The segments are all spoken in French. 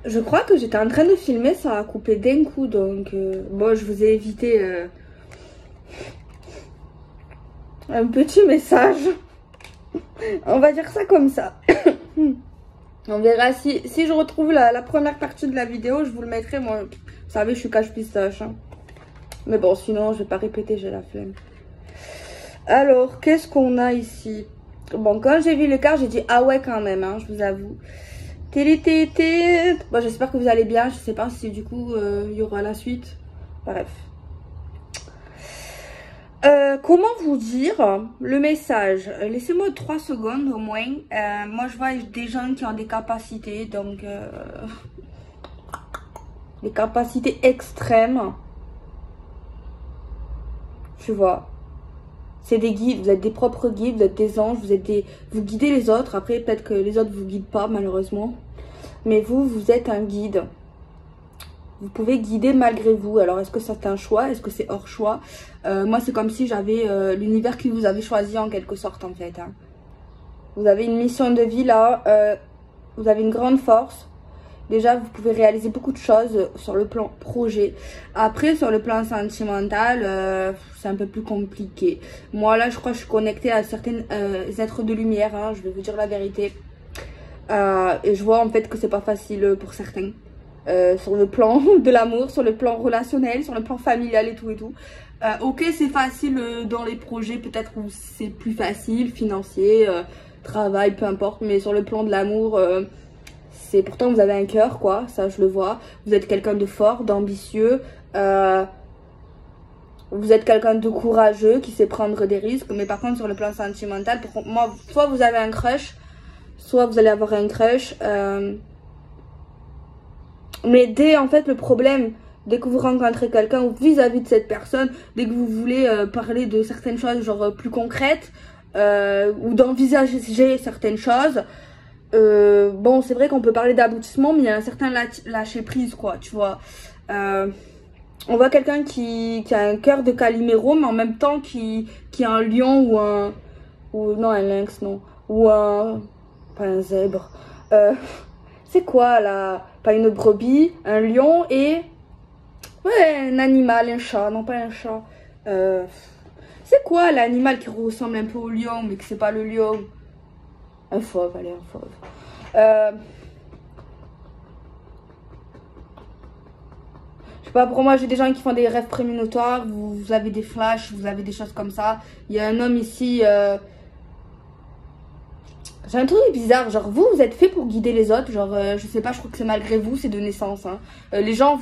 Je crois que j'étais en train de filmer, ça a coupé d'un coup, donc bon, je vous ai évité un petit message. On va dire ça comme ça. On verra si je retrouve la première partie de la vidéo, je vous le mettrai. Moi, vous savez, je suis cache-pistache. Hein. Mais bon, sinon, je vais pas répéter, j'ai la flemme. Alors, qu'est-ce qu'on a ici? Bon, quand j'ai vu le car, j'ai dit ah ouais quand même, hein, je vous avoue. Bon, j'espère que vous allez bien. Je sais pas si du coup il y aura la suite. Bref. Comment vous dire le message? Laissez-moi 3 secondes au moins. Moi, je vois des gens qui ont des capacités, donc des capacités extrêmes. Tu vois. C'est des guides, vous êtes des propres guides, vous êtes des anges, vous guidez les autres. Après, peut-être que les autres vous guident pas, malheureusement. Mais vous êtes un guide. Vous pouvez guider malgré vous. Alors, est-ce que c'est un choix? Est-ce que c'est hors choix? Moi, c'est comme si j'avais l'univers qui vous avait choisi en quelque sorte, en fait. Hein. Vous avez une mission de vie, là. Vous avez une grande force. Déjà, vous pouvez réaliser beaucoup de choses sur le plan projet. Après, sur le plan sentimental, c'est un peu plus compliqué. Moi, là, je crois que je suis connectée à certains êtres de lumière. Hein, je vais vous dire la vérité. Et je vois en fait que c'est pas facile pour certains. Sur le plan de l'amour, sur le plan relationnel, sur le plan familial et tout et tout. Ok, c'est facile dans les projets peut-être où c'est plus facile, financier, travail, peu importe. Mais sur le plan de l'amour... c'est pourtant vous avez un cœur quoi, ça je le vois. Vous êtes quelqu'un de fort, d'ambitieux. Vous êtes quelqu'un de courageux qui sait prendre des risques. Mais par contre sur le plan sentimental, pour moi, soit vous avez un crush, soit vous allez avoir un crush. Mais dès en fait le problème, dès que vous rencontrez quelqu'un ou vis-à-vis de cette personne, dès que vous voulez parler de certaines choses genre plus concrètes ou d'envisager certaines choses. Bon, c'est vrai qu'on peut parler d'aboutissement, mais il y a un certain lâcher prise, quoi, tu vois. On voit quelqu'un qui a un cœur de Calimero, mais en même temps qui a un lion non, un lynx, non. Pas un zèbre. C'est quoi, là? Pas une brebis, un lion et... Ouais, un animal, un chat, non pas un chat. C'est quoi l'animal qui ressemble un peu au lion, mais que c'est pas le lion? Un fauve, allez, un fauve. Je sais pas, pour moi, j'ai des gens qui font des rêves prémonitoires. Vous avez des flashs, vous avez des choses comme ça. Il y a un homme ici. J'ai un truc bizarre. Genre, vous êtes fait pour guider les autres. Genre, je sais pas, je crois que c'est malgré vous, c'est de naissance. Hein. Les gens,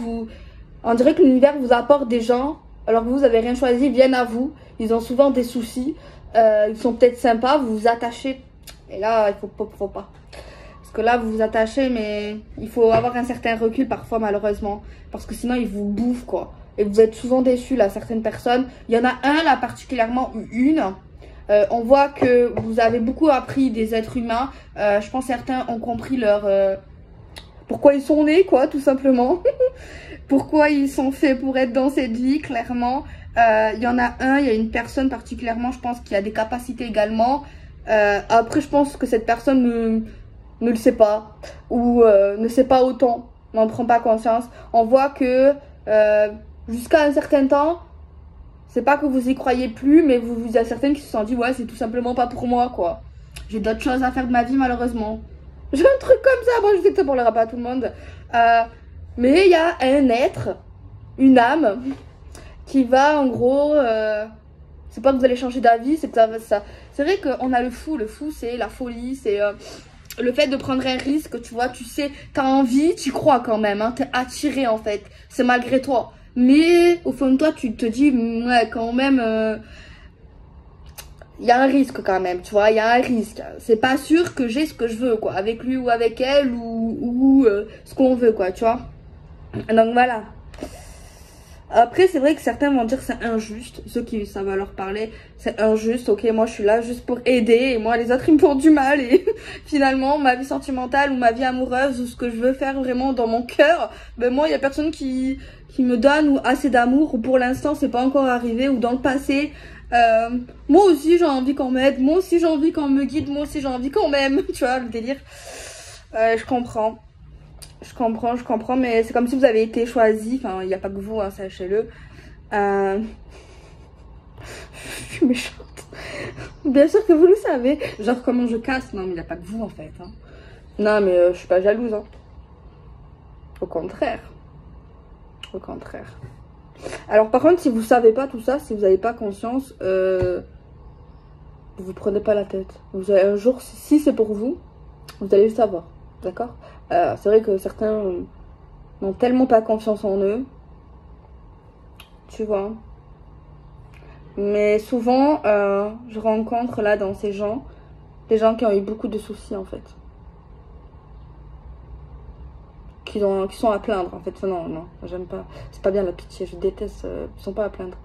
on dirait que l'univers vous apporte des gens. Alors que vous avez rien choisi, ils viennent à vous. Ils ont souvent des soucis. Ils sont peut-être sympas, vous vous attachez. Et là, il faut pas. Parce que là, vous vous attachez, mais il faut avoir un certain recul parfois, malheureusement. Parce que sinon, ils vous bouffent, quoi. Et vous êtes souvent déçus, là, certaines personnes. Il y en a un, là, particulièrement, ou une. On voit que vous avez beaucoup appris des êtres humains. Je pense que certains ont compris leur... pourquoi ils sont nés, quoi, tout simplement. Pourquoi ils sont faits pour être dans cette vie, clairement. Il y en a un, il y a une personne particulièrement, je pense, qui a des capacités également. Après, je pense que cette personne ne le sait pas ou ne sait pas autant, n'en prend pas conscience. On voit que jusqu'à un certain temps, c'est pas que vous y croyez plus, mais il y a certaines qui se sont dit ouais, c'est tout simplement pas pour moi quoi. J'ai d'autres choses à faire de ma vie malheureusement. J'ai un truc comme ça, bon je sais que ça parlera pas à tout le monde. Mais il y a un être, une âme, qui va en gros... c'est pas que vous allez changer d'avis, c'est que ça... C'est vrai qu'on a le fou c'est la folie, c'est le fait de prendre un risque, tu vois, tu sais, t'as envie, tu crois quand même, hein, t'es attiré en fait, c'est malgré toi. Mais au fond de toi, tu te dis, ouais, quand même, il y a un risque quand même, tu vois, il y a un risque. C'est pas sûr que j'ai ce que je veux, quoi, avec lui ou avec elle ou ce qu'on veut, quoi, tu vois. Donc voilà. Après, c'est vrai que certains vont dire que c'est injuste. Ceux qui ça va leur parler, c'est injuste. Ok, moi je suis là juste pour aider. Et moi, les autres, ils me font du mal. Et finalement, ma vie sentimentale ou ma vie amoureuse ou ce que je veux faire vraiment dans mon cœur, ben moi, il y a personne qui me donne ou assez d'amour. Ou pour l'instant, c'est pas encore arrivé. Ou dans le passé, moi aussi, j'ai envie qu'on m'aide. Moi aussi, j'ai envie qu'on me guide. Moi aussi, j'ai envie qu'on m'aime. Tu vois, le délire. Je comprends. je comprends, mais c'est comme si vous avez été choisi. Enfin, il n'y a pas que vous, hein, sachez-le. Je suis méchante. Bien sûr que vous le savez. Genre, comment je casse? Non, mais il n'y a pas que vous, en fait. Hein. Non, mais je suis pas jalouse. Hein. Au contraire. Au contraire. Alors, par contre, si vous savez pas tout ça, si vous n'avez pas conscience, vous prenez pas la tête. Vous allez, un jour, si c'est pour vous, vous allez le savoir. D'accord? C'est vrai que certains n'ont tellement pas confiance en eux. Tu vois. Mais souvent, je rencontre là dans ces gens, des gens qui ont eu beaucoup de soucis en fait. Qui sont à plaindre en fait. Enfin, non, non, j'aime pas. C'est pas bien la pitié, je déteste. Ils sont pas à plaindre.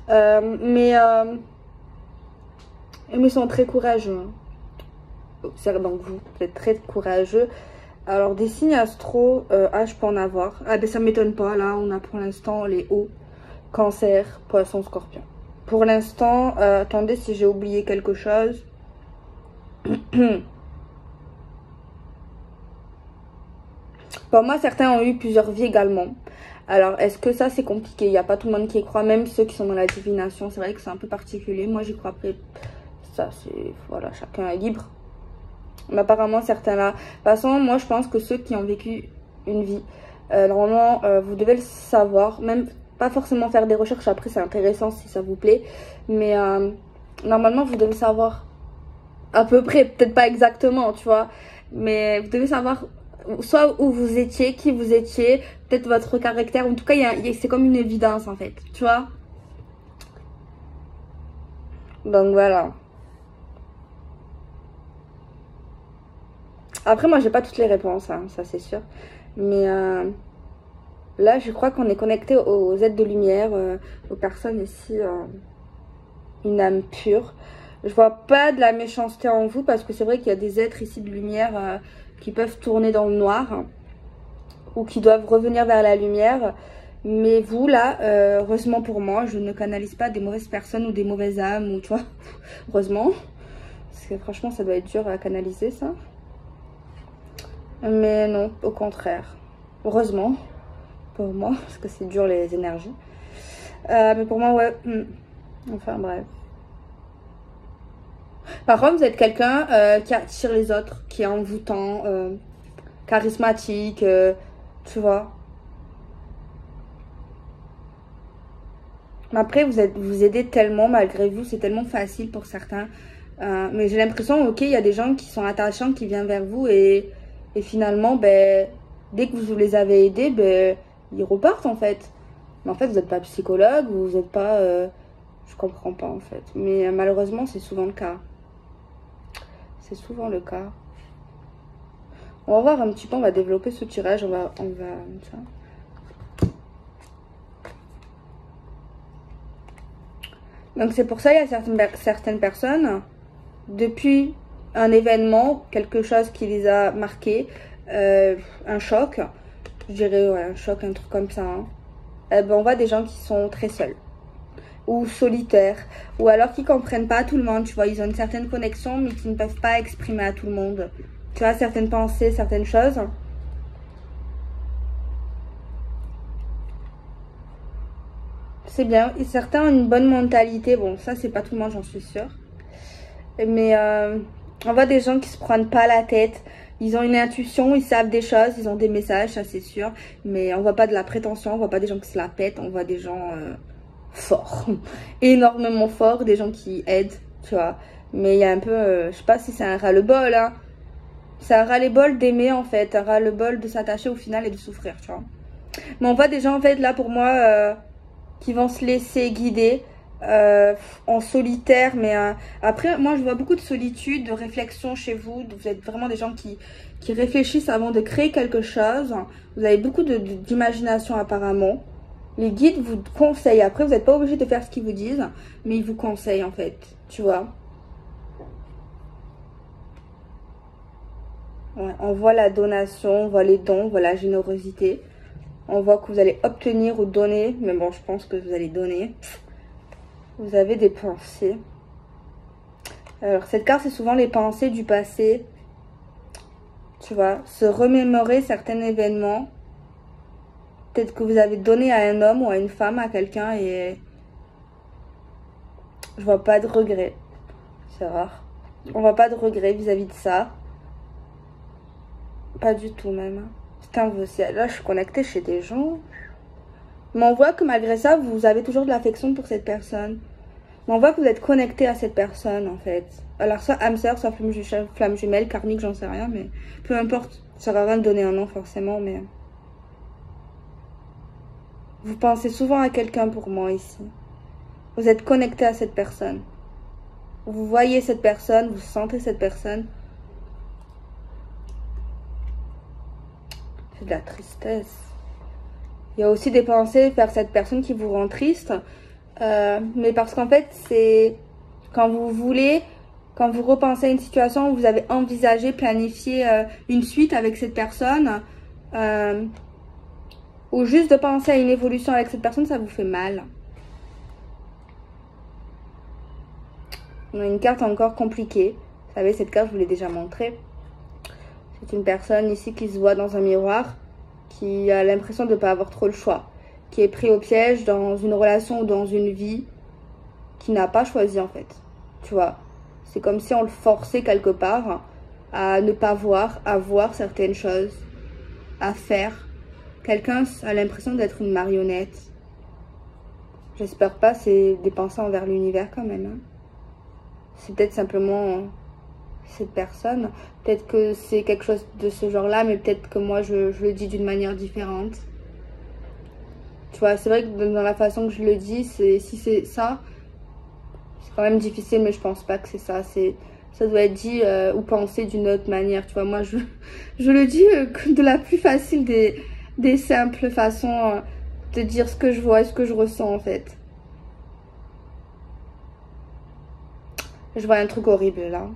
Mais ils sont très courageux. C'est donc vous êtes très courageux. Alors des signes astro, je peux en avoir. Ah ben ça m'étonne pas. Là, on a pour l'instant les hauts, Cancer, Poisson, Scorpion. Pour l'instant, attendez si j'ai oublié quelque chose. Pour moi, certains ont eu plusieurs vies également. Alors, est-ce que ça, c'est compliqué? Il n'y a pas tout le monde qui y croit, même ceux qui sont dans la divination. C'est vrai que c'est un peu particulier. Moi, j'y crois pas. Ça, c'est... Voilà, chacun est libre. Mais apparemment, certains là... De toute façon, moi, je pense que ceux qui ont vécu une vie, normalement, vous devez le savoir. Même pas forcément faire des recherches. Après, c'est intéressant si ça vous plaît. Mais normalement, vous devez savoir à peu près. Peut-être pas exactement, tu vois. Mais vous devez savoir... soit où vous étiez, qui vous étiez, peut-être votre caractère. En tout cas, c'est comme une évidence en fait, tu vois. Donc voilà. Après, moi, j'ai pas toutes les réponses, hein, ça c'est sûr. Mais là, je crois qu'on est connecté aux êtres de lumière, aux personnes ici, une âme pure. Je vois pas de la méchanceté en vous parce que c'est vrai qu'il y a des êtres ici de lumière qui peuvent tourner dans le noir ou qui doivent revenir vers la lumière. Mais vous, là, heureusement pour moi, je ne canalise pas des mauvaises personnes ou des mauvaises âmes, ou tu vois, heureusement. Parce que franchement, ça doit être dur à canaliser, ça. Mais non, au contraire. Heureusement, pour moi, parce que c'est dur les énergies. Mais pour moi, ouais. Enfin, bref. Par contre, vous êtes quelqu'un qui attire les autres, qui est envoûtant, charismatique, tu vois. Mais après, vous aidez tellement, malgré vous, c'est tellement facile pour certains. Mais j'ai l'impression, ok, il y a des gens qui sont attachants, qui viennent vers vous et finalement, ben, dès que vous les avez aidés, ben, ils repartent en fait. Mais en fait, vous n'êtes pas psychologue, vous n'êtes pas... je comprends pas en fait. Mais malheureusement, c'est souvent le cas. C'est souvent le cas. On va voir un petit peu, on va développer ce tirage, on va ça. Donc c'est pour ça il y a certaines personnes, depuis un événement, quelque chose qui les a marqués, un choc, je dirais ouais, un choc, un truc comme ça, hein. Ben, on voit des gens qui sont très seuls ou solitaires, ou alors qui comprennent pas tout le monde, tu vois, ils ont une certaine connexion mais qui ne peuvent pas exprimer à tout le monde, tu vois, certaines pensées, certaines choses. C'est bien, et certains ont une bonne mentalité, bon ça c'est pas tout le monde, j'en suis sûre, mais on voit des gens qui se prennent pas la tête, ils ont une intuition, ils savent des choses, ils ont des messages, ça c'est sûr, mais on voit pas de la prétention, on voit pas des gens qui se la pètent, on voit des gens forts, énormément forts, des gens qui aident, tu vois. Mais il y a un peu, je sais pas si c'est un ras-le-bol, hein. C'est un ras-le-bol d'aimer en fait, un ras-le-bol de s'attacher au final et de souffrir, tu vois. Mais on voit des gens en fait là pour moi qui vont se laisser guider en solitaire, mais après moi je vois beaucoup de solitude, de réflexion chez vous. Vous êtes vraiment des gens qui réfléchissent avant de créer quelque chose. Vous avez beaucoup d'imagination apparemment. Les guides vous conseillent. Après, vous n'êtes pas obligé de faire ce qu'ils vous disent, mais ils vous conseillent en fait, tu vois. Ouais, on voit la donation, on voit les dons, on voit la générosité. On voit que vous allez obtenir ou donner, mais bon, je pense que vous allez donner. Vous avez des pensées. Alors, cette carte, c'est souvent les pensées du passé. Tu vois, se remémorer certains événements. Peut-être que vous avez donné à un homme ou à une femme, à quelqu'un, et je vois pas de regret. C'est rare. On voit pas de regret vis-à-vis de ça. Pas du tout même. Putain, là je suis connectée chez des gens. Mais on voit que malgré ça, vous avez toujours de l'affection pour cette personne. Mais on voit que vous êtes connecté à cette personne en fait. Alors soit âme sœur, soit flamme jumelle, karmique, j'en sais rien, mais peu importe. Ça sert à rien de donner un nom forcément, mais... Vous pensez souvent à quelqu'un pour moi ici. Vous êtes connecté à cette personne. Vous voyez cette personne, vous sentez cette personne. C'est de la tristesse. Il y a aussi des pensées vers cette personne qui vous rend triste. Mais parce qu'en fait, c'est quand vous voulez, quand vous repensez à une situation où vous avez envisagé, planifié une suite avec cette personne, ou juste de penser à une évolution avec cette personne, ça vous fait mal. On a une carte encore compliquée. Vous savez, cette carte, je vous l'ai déjà montrée. C'est une personne ici qui se voit dans un miroir, qui a l'impression de ne pas avoir trop le choix, qui est pris au piège dans une relation ou dans une vie qui n'a pas choisi en fait. Tu vois, c'est comme si on le forçait quelque part à ne pas voir, à voir certaines choses, à faire. Quelqu'un a l'impression d'être une marionnette. J'espère pas, c'est des pensées envers l'univers quand même. Hein. C'est peut-être simplement cette personne. Peut-être que c'est quelque chose de ce genre-là, mais peut-être que moi, je le dis d'une manière différente. Tu vois, c'est vrai que dans la façon que je le dis, si c'est ça, c'est quand même difficile, mais je pense pas que c'est ça. Ça doit être dit ou pensé d'une autre manière. Tu vois, moi, je le dis de la plus facile des simples façons de dire ce que je vois et ce que je ressens, en fait. Je vois un truc horrible, là.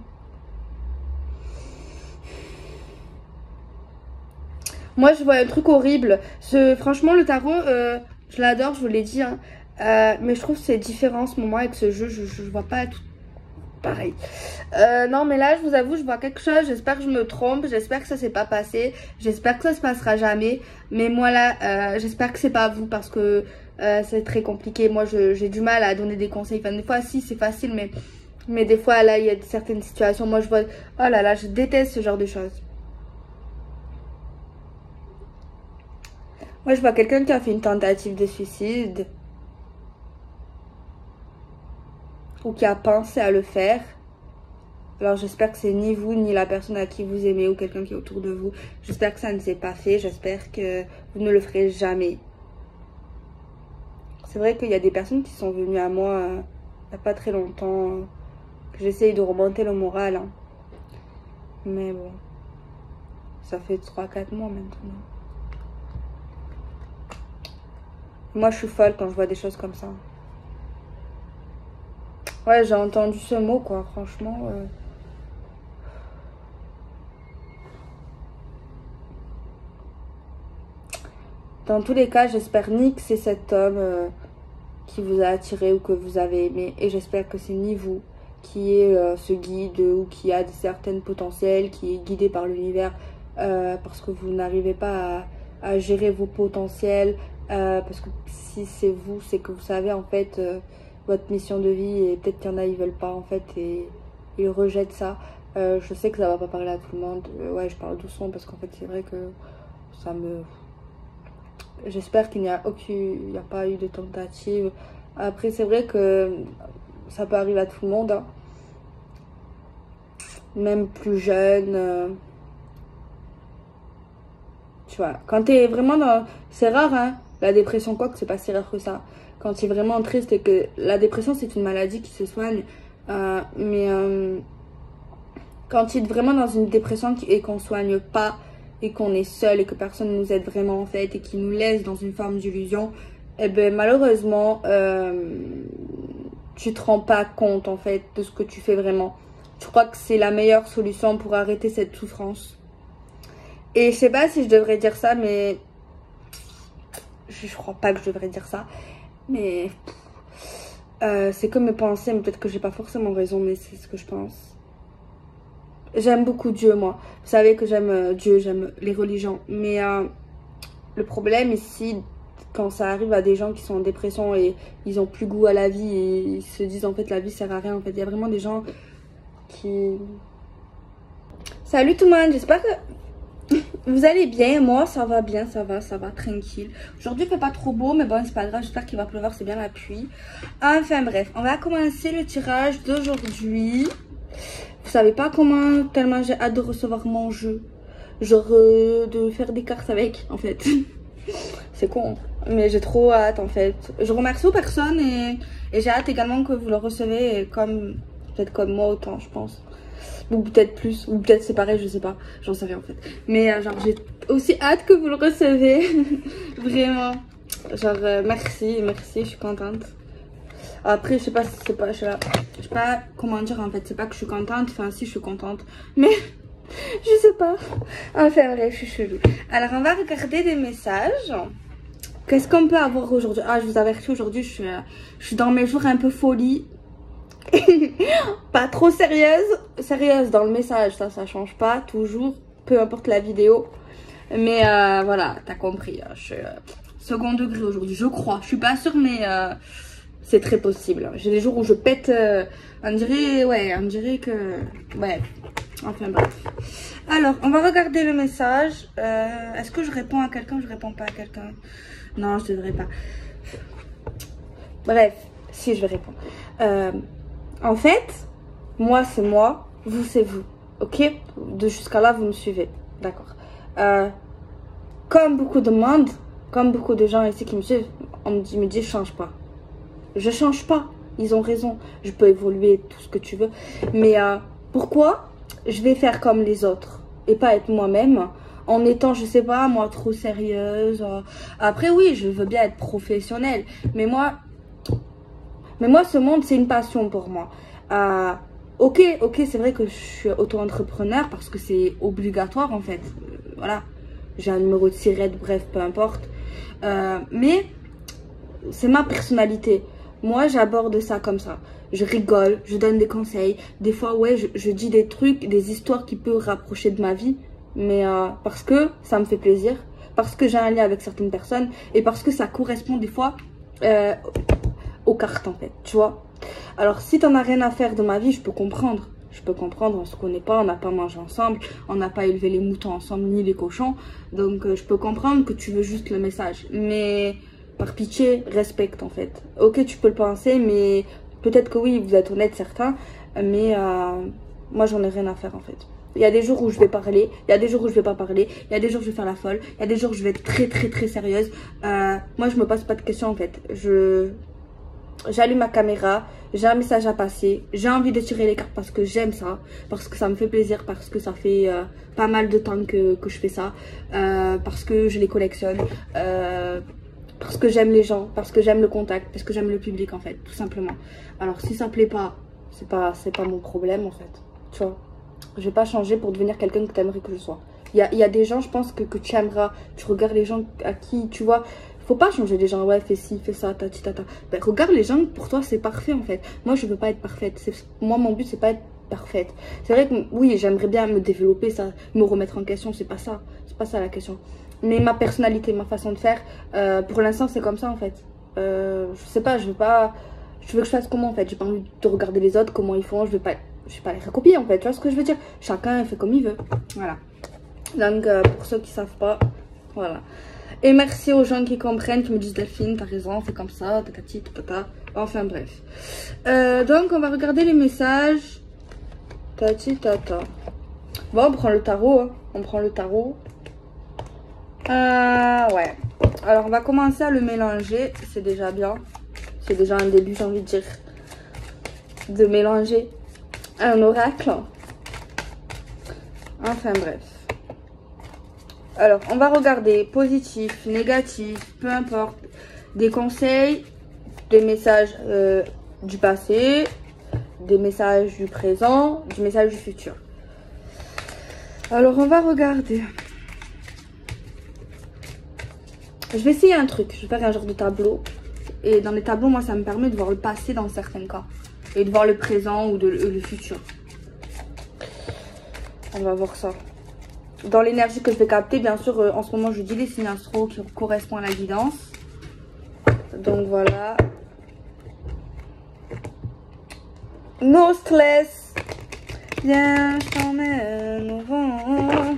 Moi, je vois un truc horrible. Franchement, le tarot, je l'adore, je vous l'ai dit. Hein. Mais je trouve que c'est différent en ce moment avec ce jeu. Je vois pas tout pareil. Non, mais là, je vous avoue, je vois quelque chose. J'espère que je me trompe. J'espère que ça s'est pas passé. J'espère que ça se passera jamais. Mais moi, là, j'espère que c'est pas vous parce que c'est très compliqué. Moi, j'ai du mal à donner des conseils. Enfin, des fois, si, c'est facile, mais des fois, là, il y a certaines situations. Moi, je vois... Oh là là, je déteste ce genre de choses. Moi, je vois quelqu'un qui a fait une tentative de suicide. Ou qui a pensé à le faire. Alors, j'espère que c'est ni vous, ni la personne à qui vous aimez ou quelqu'un qui est autour de vous. J'espère que ça ne s'est pas fait. J'espère que vous ne le ferez jamais. C'est vrai qu'il y a des personnes qui sont venues à moi il n'y a pas très longtemps. Que j'essaye de remonter le moral. Hein. Mais bon. Ça fait 3-4 mois maintenant. Moi, je suis folle quand je vois des choses comme ça. Ouais, j'ai entendu ce mot, quoi, franchement. Dans tous les cas, j'espère ni que c'est cet homme qui vous a attiré ou que vous avez aimé. Et j'espère que c'est ni vous qui est ce guide ou qui a certaines potentiels, qui est guidé par l'univers parce que vous n'arrivez pas à gérer vos potentiels. Parce que si c'est vous, c'est que vous savez en fait votre mission de vie et peut-être qu'il y en a ils veulent pas en fait et ils rejettent ça. Je sais que ça va pas parler à tout le monde. Ouais, je parle doucement parce qu'en fait c'est vrai que ça me... J'espère qu'il n'y a pas eu de tentative. Après c'est vrai que ça peut arriver à tout le monde. Hein. Même plus jeune. Tu vois, quand t'es vraiment dans... C'est rare, hein, la dépression, quoi que c'est pas si rare que ça. Quand tu es vraiment triste et que... La dépression, c'est une maladie qui se soigne. Quand tu es vraiment dans une dépression et qu'on soigne pas, et qu'on est seul et que personne nous aide vraiment, en fait, et qui nous laisse dans une forme d'illusion, eh ben, malheureusement, tu te rends pas compte, en fait, de ce que tu fais vraiment. Je crois que c'est la meilleure solution pour arrêter cette souffrance. Et je sais pas si je devrais dire ça, mais... Je crois pas que je devrais dire ça. Mais... c'est comme mes pensées, mais peut-être que j'ai pas forcément raison, mais c'est ce que je pense. j'aime beaucoup Dieu, moi. Vous savez que j'aime Dieu, j'aime les religions. Mais le problème ici, quand ça arrive à des gens qui sont en dépression et ils ont plus goût à la vie et ils se disent en fait la vie sert à rien. En fait, il y a vraiment des gens qui... Salut tout le monde, j'espère que vous allez bien. Moi, ça va bien, ça va, tranquille. Aujourd'hui, il fait pas trop beau, mais bon, c'est pas grave. J'espère qu'il va pleuvoir, c'est bien la pluie. Enfin bref, on va commencer le tirage d'aujourd'hui. Vous savez pas comment, tellement j'ai hâte de recevoir mon jeu. Genre de faire des cartes avec, en fait. C'est con, mais j'ai trop hâte, en fait. Je remercie aux personnes et j'ai hâte également que vous le recevez comme, peut-être comme moi autant, je pense. Ou peut-être plus, ou peut-être c'est pareil, je sais pas. J'en sais rien, en fait. Mais genre, j'ai aussi hâte que vous le recevez. Vraiment. Genre, merci, je suis contente. Après, je sais pas si c'est pas... Je sais pas comment dire, en fait. C'est pas que je suis contente. Enfin, si, je suis contente. Mais... je sais pas. Enfin, bref, je suis chelou. Alors, on va regarder des messages. Qu'est-ce qu'on peut avoir aujourd'hui? Ah, je vous avertis, aujourd'hui, je suis dans mes jours un peu folie. Pas trop sérieuse dans le message, ça change pas toujours, peu importe la vidéo. Mais voilà, t'as compris, je suis second degré aujourd'hui, je crois. Je suis pas sûre, mais c'est très possible. J'ai des jours où je pète, on dirait que... ouais, enfin bref. Alors, on va regarder le message. Est-ce que je réponds à quelqu'un? Je réponds pas à quelqu'un. Non, je devrais pas. Bref, si, je vais répondre. En fait, moi c'est moi, vous c'est vous, ok? Jusqu'à là, vous me suivez, d'accord. Comme beaucoup de monde, comme beaucoup de gens ici qui me suivent, on me dit, change pas. Je change pas, ils ont raison. Je peux évoluer, tout ce que tu veux. Mais pourquoi je vais faire comme les autres et pas être moi-même en étant, je sais pas, moi, trop sérieuse. Après, oui, je veux bien être professionnelle, mais moi, ce monde, c'est une passion pour moi. Ok, c'est vrai que je suis auto-entrepreneur parce que c'est obligatoire, en fait. Voilà, j'ai un numéro de SIRET, bref, peu importe. Mais c'est ma personnalité. Moi, j'aborde ça comme ça. Je rigole, je donne des conseils. Des fois, ouais, je dis des trucs, des histoires qui peuvent rapprocher de ma vie. Mais parce que ça me fait plaisir. Parce que j'ai un lien avec certaines personnes. Et parce que ça correspond des fois... aux cartes en fait, tu vois. Alors si t'en as rien à faire de ma vie, je peux comprendre, on se connaît pas, on n'a pas mangé ensemble, on n'a pas élevé les moutons ensemble ni les cochons, donc je peux comprendre que tu veux juste le message, mais par pitié, respecte en fait. Ok, tu peux le penser, mais peut-être que oui, vous êtes honnête certains, mais moi j'en ai rien à faire en fait. Il y a des jours où je vais parler, il y a des jours où je vais pas parler, il y a des jours où je vais faire la folle, il y a des jours où je vais être très sérieuse. Moi je me pose pas de questions en fait, j'allume ma caméra, j'ai un message à passer, j'ai envie de tirer les cartes parce que j'aime ça, parce que ça me fait plaisir, parce que ça fait pas mal de temps que je fais ça, parce que je les collectionne, parce que j'aime les gens, parce que j'aime le contact, parce que j'aime le public en fait, tout simplement. Alors si ça plaît pas, c'est pas mon problème en fait, tu vois. Je vais pas changer pour devenir quelqu'un que tu aimerais que je sois. Il y a des gens, je pense, que tu aimeras, tu regardes les gens à qui, tu vois... Faut pas changer les gens, ouais, fais ci, fais ça, tati, tata. Ben, regarde les gens, pour toi, c'est parfait, en fait. Moi, je veux pas être parfaite. Moi, mon but, c'est pas être parfaite. C'est vrai que, oui, j'aimerais bien me développer, ça, me remettre en question, c'est pas ça. C'est pas ça, la question. Mais ma personnalité, ma façon de faire, pour l'instant, c'est comme ça, en fait. Je sais pas, je veux que je fasse comment, en fait. J'ai pas envie de regarder les autres, comment ils font, je vais pas les recopier, en fait. Tu vois ce que je veux dire? Chacun fait comme il veut. Voilà. Donc, pour ceux qui savent pas, voilà. Et merci aux gens qui comprennent, qui me disent Delphine, t'as raison, fais comme ça, tatati, tatata. Enfin bref. Donc on va regarder les messages. Tati, tata. Bon, on prend le tarot. Hein. On prend le tarot. Ouais. Alors on va commencer à le mélanger. C'est déjà bien. C'est déjà un début, j'ai envie de dire. De mélanger un oracle. Enfin bref. Alors, on va regarder positif, négatif, peu importe. Des conseils, des messages du passé, des messages du présent, des messages du futur. Alors, on va regarder. Je vais essayer un truc. Je vais faire un genre de tableau. Et dans les tableaux, moi, ça me permet de voir le passé dans certains cas. Et de voir le présent ou le futur. On va voir ça. Dans l'énergie que je vais capter, bien sûr, en ce moment, je dis les signes astro qui correspondent à la guidance. Donc voilà. No stress. Viens, je t'emmène au vent.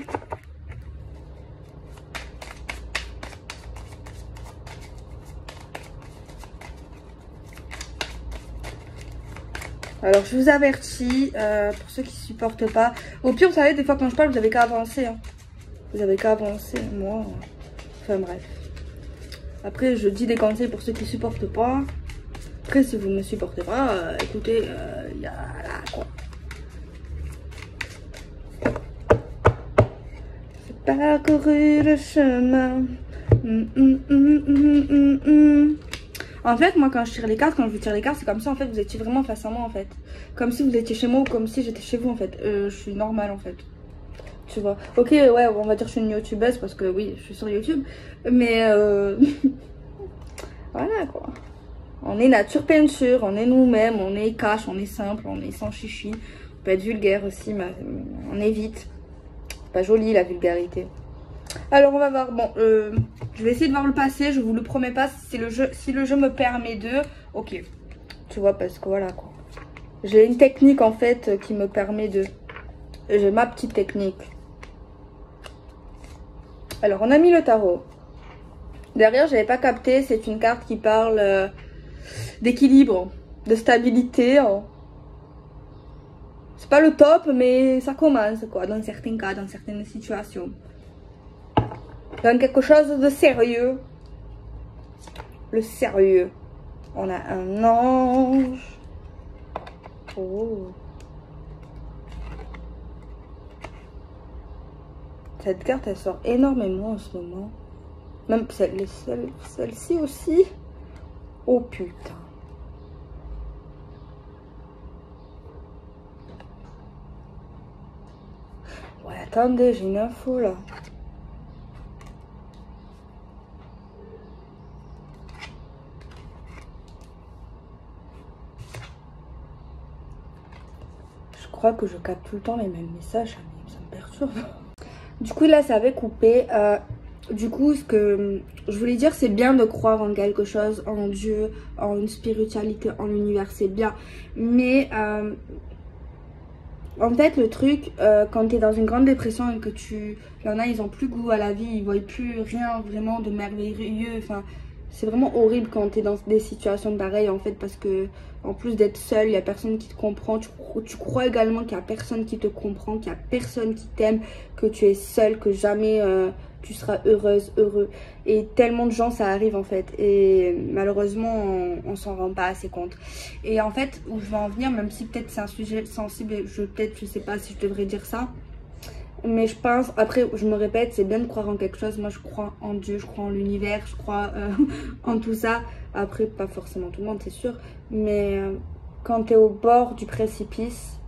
Alors, je vous avertis, pour ceux qui ne supportent pas. Au pire, vous savez, des fois, quand je parle, vous n'avez qu'à avancer. Hein. Vous n'avez qu'à avancer. Moi, enfin bref. Après, je dis des conseils pour ceux qui ne supportent pas. Après, si vous ne me supportez pas, écoutez, il y a là, quoi. J'ai parcouru le chemin. En fait, moi, quand je tire les cartes, quand je vous tire les cartes, c'est comme ça, en fait, vous étiez vraiment face à moi, en fait. Comme si vous étiez chez moi ou comme si j'étais chez vous, en fait. Je suis normale, en fait. Tu vois. Ok, ouais, on va dire que je suis une youtubeuse parce que, oui, je suis sur YouTube. Mais, voilà, quoi. On est nature peinture, on est nous-mêmes, on est cash, on est simple, on est sans chichi. On peut être vulgaire aussi, mais on évite. C'est pas joli, la vulgarité. Alors on va voir, bon, je vais essayer de voir le passé, je vous le promets pas, si le jeu me permet de, ok, tu vois, parce que voilà quoi. J'ai une technique en fait qui me permet de, j'ai ma petite technique. Alors on a mis le tarot. Derrière j'avais pas capté, c'est une carte qui parle d'équilibre, de stabilité. C'est pas le top mais ça commence quoi, dans certains cas, dans certaines situations. Dans quelque chose de sérieux. Le sérieux. On a un ange. Oh. Cette carte, elle sort énormément en ce moment. Même celle-ci aussi. Oh putain. Ouais, attendez, j'ai une info là. Je crois que je capte tout le temps les mêmes messages, ça me perturbe. Du coup là ça avait coupé. Du coup ce que je voulais dire, c'est bien de croire en quelque chose, en Dieu, en une spiritualité, en l'univers, c'est bien. Mais en fait le truc, quand tu es dans une grande dépression et que il y en a, ils ont plus goût à la vie, ils voient plus rien vraiment de merveilleux. Enfin, c'est vraiment horrible quand tu es dans des situations pareilles en fait, parce que en plus d'être seul, il n'y a personne qui te comprend. Tu crois également qu'il n'y a personne qui te comprend, qu'il n'y a personne qui t'aime, que tu es seul, que jamais tu seras heureuse, heureux. Et tellement de gens, ça arrive en fait. Et malheureusement, on s'en rend pas assez compte. Et en fait, où je veux en venir, même si peut-être c'est un sujet sensible, je sais pas si je devrais dire ça. Mais je pense, après je me répète, c'est bien de croire en quelque chose. Moi je crois en Dieu, je crois en l'univers, je crois en tout ça. Après pas forcément tout le monde c'est sûr. Mais quand tu es au bord du précipice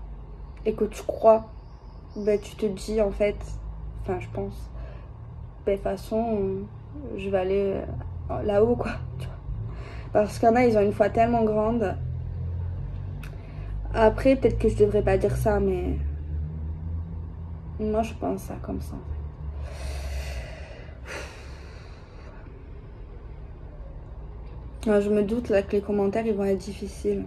et que tu crois, ben, tu te dis en fait, enfin je pense, ben, de toute façon je vais aller là-haut quoi. Tu vois. Parce qu'il y en a, ils ont une foi tellement grande. Après peut-être que je devrais pas dire ça mais... moi je pense ça comme ça. Je me doute là que les commentaires ils vont être difficiles.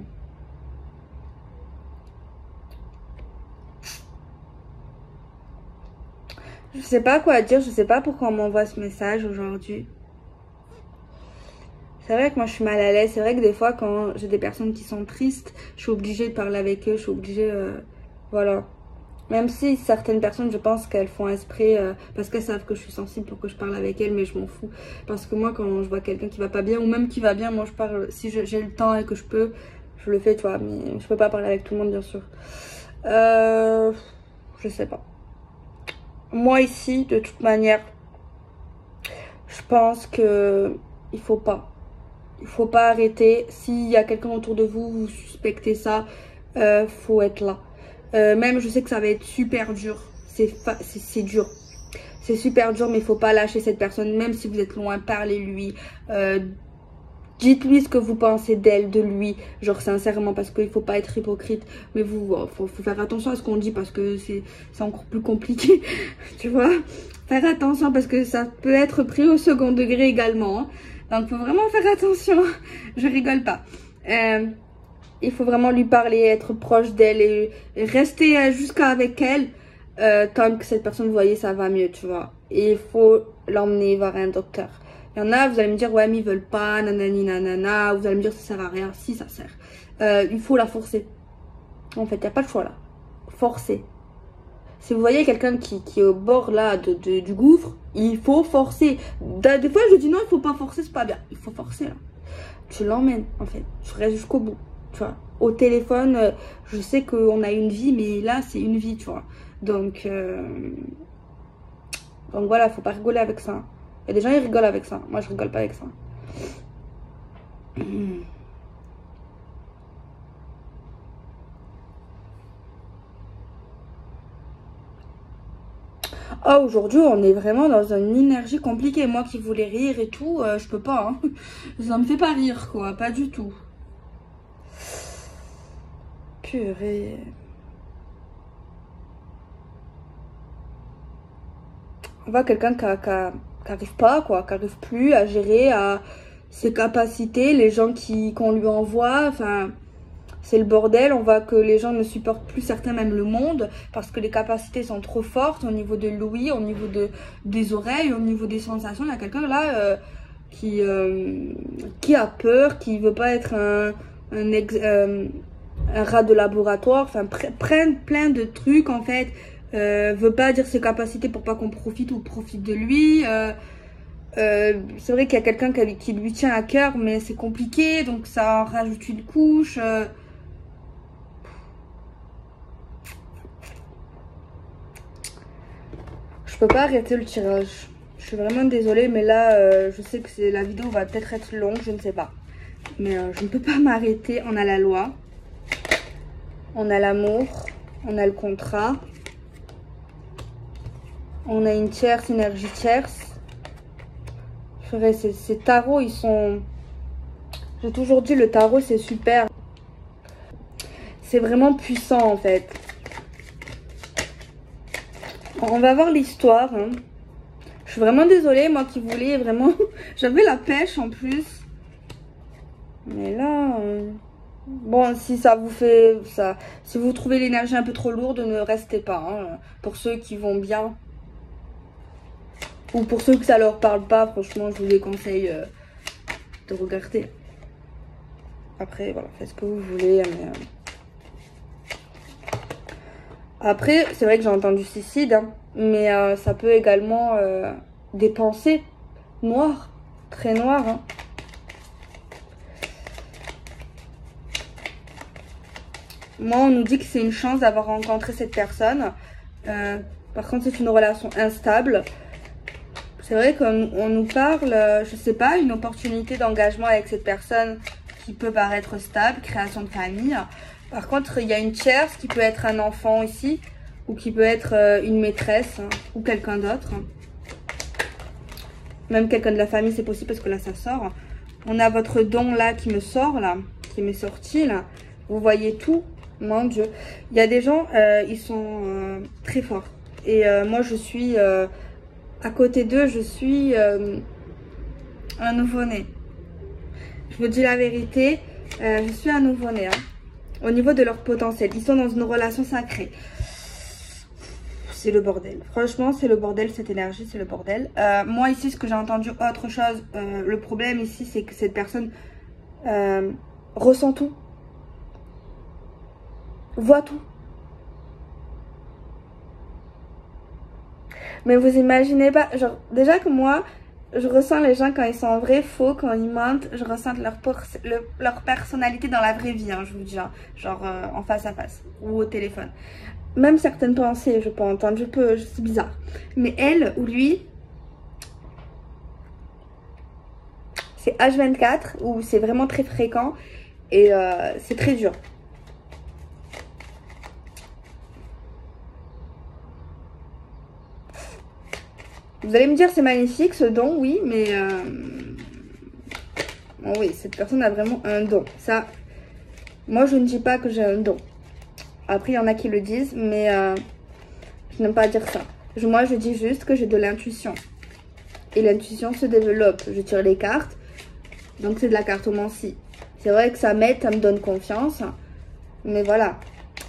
Je sais pas quoi dire, je sais pas pourquoi on m'envoie ce message aujourd'hui. C'est vrai que moi je suis mal à l'aise, c'est vrai que des fois quand j'ai des personnes qui sont tristes, je suis obligée de parler avec eux, je suis obligée, voilà. Même si certaines personnes, je pense qu'elles font esprit parce qu'elles savent que je suis sensible pour que je parle avec elles, mais je m'en fous. Parce que moi, quand je vois quelqu'un qui va pas bien, ou même qui va bien, moi je parle, si j'ai le temps et que je peux, je le fais, tu vois. Mais je peux pas parler avec tout le monde, bien sûr. Je sais pas. Moi ici, de toute manière, je pense que il faut pas. Il faut pas arrêter. S'il y a quelqu'un autour de vous, vous suspectez ça, faut être là. Même je sais que ça va être super dur, c'est dur, c'est super dur, mais il faut pas lâcher cette personne, même si vous êtes loin, parlez-lui, Dites-lui ce que vous pensez d'elle, de lui, genre sincèrement, parce qu'il faut pas être hypocrite. Mais faut faire attention à ce qu'on dit parce que c'est encore plus compliqué, tu vois. Faire attention parce que ça peut être pris au second degré également. Hein. Donc faut vraiment faire attention, je rigole pas. Il faut vraiment lui parler, être proche d'elle et rester jusqu'à avec elle tant que cette personne, vous voyez, ça va mieux, tu vois. Et il faut l'emmener voir un docteur. Il y en a, vous allez me dire, ouais, mais ils veulent pas, nanani, nanana. Vous allez me dire, ça sert à rien. Si, ça sert. Il faut la forcer. En fait, il n'y a pas de choix là. Forcer. Si vous voyez quelqu'un qui est au bord là du gouffre, il faut forcer. Des fois, je dis non, il faut pas forcer, c'est pas bien. Il faut forcer là. Tu l'emmènes, en fait. Tu restes jusqu'au bout. Tu vois. Au téléphone, je sais qu'on a une vie, mais là, c'est une vie, tu vois. Donc voilà, faut pas rigoler avec ça. Il y a des gens, ils rigolent avec ça. Moi, je rigole pas avec ça. Ah, aujourd'hui, on est vraiment dans une énergie compliquée. Moi qui voulais rire et tout, je peux pas. Hein. Ça me fait pas rire, quoi. Pas du tout. Purée. On voit quelqu'un qui arrive pas, quoi. Qui arrive plus à gérer ses capacités, les gens qu'on lui envoie. Enfin, c'est le bordel. On voit que les gens ne supportent plus, certains même le monde, parce que les capacités sont trop fortes au niveau de l'ouïe, au niveau des oreilles, au niveau des sensations. Il y a quelqu'un là qui a peur, qui veut pas être un rat de laboratoire. Enfin, plein de trucs en fait. Veut pas dire ses capacités pour pas qu'on profite ou profite de lui. C'est vrai qu'il y a quelqu'un qui lui tient à cœur, mais c'est compliqué, donc ça en rajoute une couche. Je peux pas arrêter le tirage. Je suis vraiment désolée, mais là, je sais que la vidéo va peut-être être longue, je ne sais pas. Mais je ne peux pas m'arrêter. On a la loi, on a l'amour, on a le contrat, on a une tierce, énergie tierce. Ces tarots, ils sont... J'ai toujours dit, le tarot, c'est super. C'est vraiment puissant, en fait. On va voir l'histoire. Hein. Je suis vraiment désolée, moi qui voulais vraiment... J'avais la pêche, en plus. Mais là... Bon, si ça vous fait... Si vous trouvez l'énergie un peu trop lourde, ne restez pas. Hein. Pour ceux qui vont bien... Ou pour ceux que ça leur parle pas, franchement, je vous les conseille de regarder. Après, voilà, faites ce que vous voulez. Mais, Après, c'est vrai que j'ai entendu suicide, hein, mais ça peut également des pensées noires, très noires. Hein. Moi, on nous dit que c'est une chance d'avoir rencontré cette personne. Par contre, c'est une relation instable. C'est vrai qu'on nous parle, je sais pas, une opportunité d'engagement avec cette personne qui peut paraître stable, création de famille. Par contre, il y a une tierce qui peut être un enfant ici, ou qui peut être une maîtresse, hein, ou quelqu'un d'autre. Même quelqu'un de la famille, c'est possible parce que là, ça sort. On a votre don là qui me sort, là, qui m'est sorti, là. Vous voyez tout, mon Dieu. Il y a des gens, ils sont très forts. Et moi, je suis... à côté d'eux, je suis un nouveau-né. Je vous dis la vérité, je suis un nouveau-né. Hein, au niveau de leur potentiel. Ils sont dans une relation sacrée. C'est le bordel. Franchement, c'est le bordel, cette énergie, c'est le bordel. Moi, ici, ce que j'ai entendu, autre chose, le problème ici, c'est que cette personne ressent tout. Voit tout. Mais vous imaginez pas, genre, déjà que moi, je ressens les gens quand ils sont vrais, faux, quand ils mentent, je ressens leur personnalité dans la vraie vie, hein, je vous dis, hein, genre en face à face ou au téléphone. Même certaines pensées, je peux entendre, c'est bizarre. Mais elle ou lui, c'est H24 où c'est vraiment très fréquent et c'est très dur. Vous allez me dire c'est magnifique ce don, oui, mais Oh oui, cette personne a vraiment un don. Ça, moi, je ne dis pas que j'ai un don. Après, il y en a qui le disent, mais je n'aime pas dire ça. Moi, je dis juste que j'ai de l'intuition. Et l'intuition se développe. Je tire les cartes, donc c'est de la cartomancie. C'est vrai que ça m'aide, ça me donne confiance. Mais voilà,